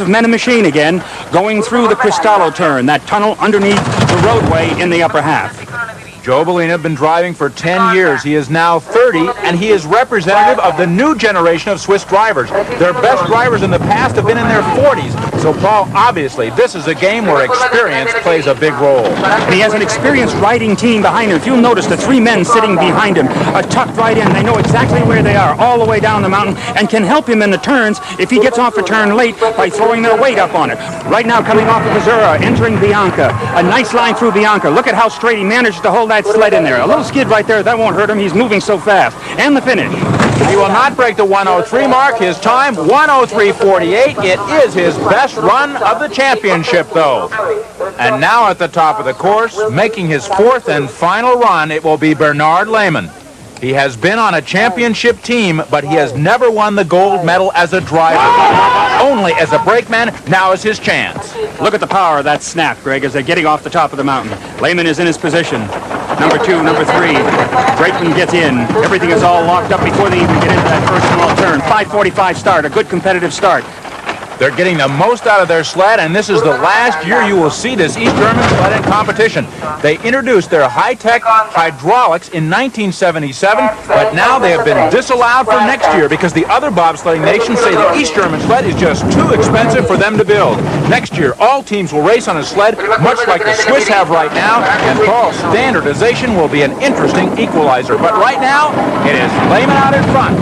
of Men and Machine again, going through the Cristallo turn, that tunnel underneath the roadway in the upper half. Joe Bellina been driving for 10 years. He is now 30, and he is representative of the new generation of Swiss drivers. Their best drivers in the past have been in their 40s. So, Paul, obviously, this is a game where experience plays a big role. He has an experienced riding team behind him. If you'll notice, the three men sitting behind him are tucked right in. They know exactly where they are all the way down the mountain and can help him in the turns if he gets off a turn late by throwing their weight up on it. Right now, coming off of Missouri, entering Bianca. A nice line through Bianca. Look at how straight he managed to hold that sled in there. A little skid right there. That won't hurt him. He's moving so fast. And the finish. He will not break the 103 mark. His time, 103.48. It is his best run of the championship, though. And now at the top of the course, making his fourth and final run, it will be Bernard Lehman. He has been on a championship team, but he has never won the gold medal as a driver. Only as a brakeman. Now is his chance. Look at the power of that snap, Greg, as they're getting off the top of the mountain. Lehman is in his position. Number two, number three. Brakeman gets in. Everything is all locked up before they even get into that first small turn. 5:45 start, a good competitive start. They're getting the most out of their sled, and this is the last year you will see this East German sled in competition. They introduced their high-tech hydraulics in 1977, but now they have been disallowed for next year because the other bobsledding nations say the East German sled is just too expensive for them to build. Next year, all teams will race on a sled, much like the Swiss have right now, and Paul, standardization will be an interesting equalizer. But right now, it is Lehman out in front.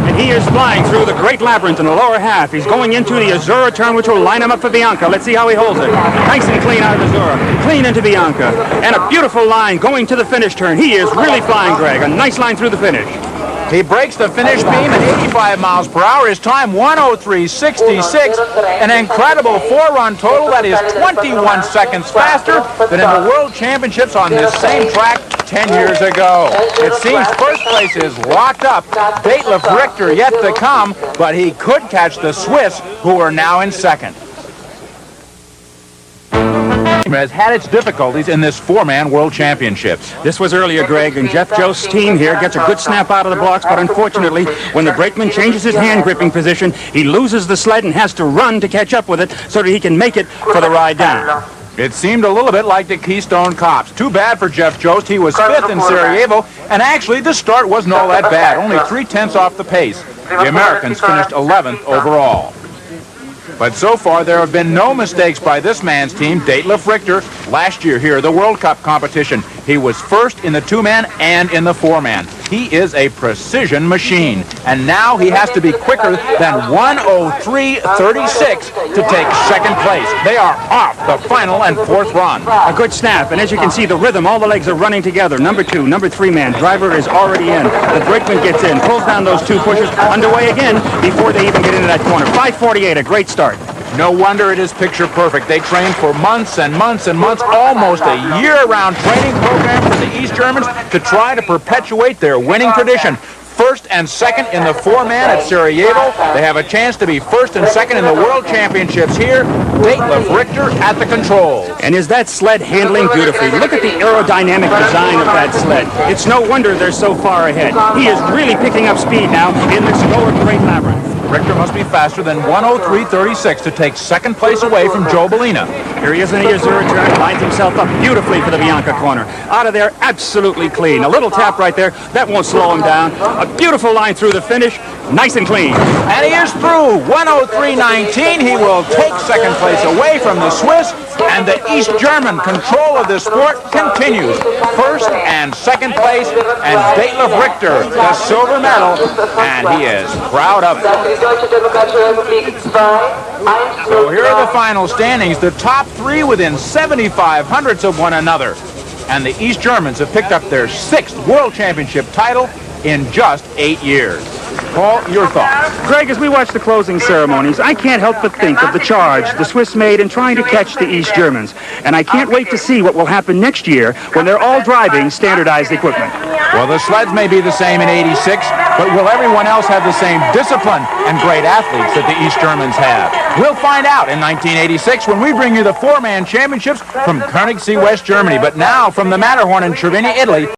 And he is flying through the great labyrinth in the lower half. He's going into the Azura turn, which will line him up for Bianca. Let's see how he holds it. Nice and clean out of Azura. Clean into Bianca. And a beautiful line going to the finish turn. He is really flying, Greg. A nice line through the finish. He breaks the finish beam at 85 miles per hour. His time, 103.66. An incredible four-run total. That is 21 seconds faster than in the World Championships on this same track 10 years ago. It seems first place is locked up. Detlef Richter yet to come, but he could catch the Swiss, who are now in second. Has had its difficulties in this four-man World Championships. This was earlier, Greg, and Jeff Jost's team here gets a good snap out of the blocks, but unfortunately, when the brakeman changes his hand gripping position, he loses the sled and has to run to catch up with it so that he can make it for the ride down. It seemed a little bit like the Keystone Cops. Too bad for Jeff Jost. He was fifth in Sarajevo, and actually the start wasn't all that bad, only 3/10 off the pace. The Americans finished 11th overall. But so far, there have been no mistakes by this man's team, Detlef Richter, last year here, the World Cup competition. He was first in the two-man and in the four-man. He is a precision machine, and now he has to be quicker than 103.36 to take second place. They are off the final and fourth run. A good snap, and as you can see, the rhythm, all the legs are running together. Number two, number three man, driver is already in. The brakeman gets in, pulls down those two pushers, underway again before they even get into that corner. 5:48, a great start. No wonder it is picture perfect. They trained for months and months and months, almost a year-round training program for the East Germans to try to perpetuate their winning tradition. First and second in the four-man at Sarajevo. They have a chance to be first and second in the World Championships here. Detlef Richter at the controls. And is that sled handling beautifully? Look at the aerodynamic design of that sled. It's no wonder they're so far ahead. He is really picking up speed now in this lower great labyrinth. Richter must be faster than 103.36 to take second place away from Joe Bellina. Here he is in the Azura turn, lines himself up beautifully for the Bianca corner. Out of there, absolutely clean. A little tap right there, that won't slow him down. A beautiful line through the finish, nice and clean. And he is through, 103.19. He will take second place away from the Swiss, and the East German control of the sport continues. First and second place, and Detlef Richter, the silver medal, and he is proud of it. So here are the final standings. The top three within 75 hundredths of one another. And the East Germans have picked up their 6th World Championship title in just 8 years. Paul, your thoughts? Greg, as we watch the closing ceremonies, I can't help but think of the charge the Swiss made in trying to catch the East Germans. And I can't wait to see what will happen next year when they're all driving standardized equipment. Well, the sleds may be the same in '86, but will everyone else have the same discipline and great athletes that the East Germans have? We'll find out in 1986 when we bring you the four-man championships from Koenigsee, West Germany. But now, from the Matterhorn in Cervinia, Italy,